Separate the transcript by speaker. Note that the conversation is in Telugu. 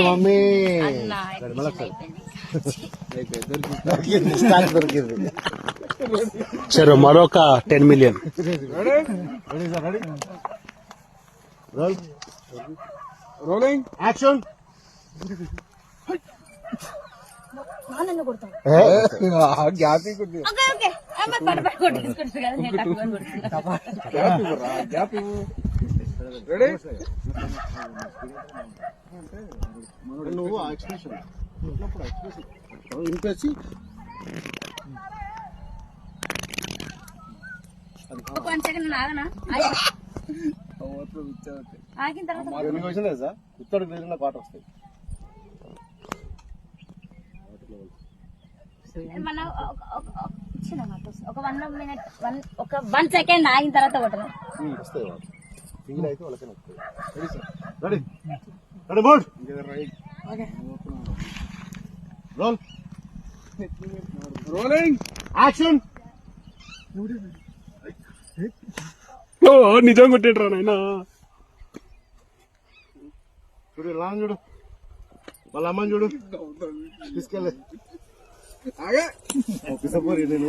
Speaker 1: మమ్మీ దొరికింది.
Speaker 2: సరే మరొక 10 million.
Speaker 1: Rolling action. నువ్వు ఎక్స్ప్రెషన్ ఇంపేసి ఉత్తడు గ్రేజీలో పాట వస్తాయి.
Speaker 3: ఒక 1 minute 1 second ఆగిన తర్వాత కొట్టను
Speaker 1: వస్తాయి. సింగిల్ అయితే వాళ్ళకైనా వస్తాయి. Ready sir, ready ready board role rolling action.
Speaker 2: నిజం కొట్టేట్రా నాయన.
Speaker 1: చూడు లాంగ్ చూడు, వాళ్ళ అమ్మని చూడు తీసుకెళ్ళి నేను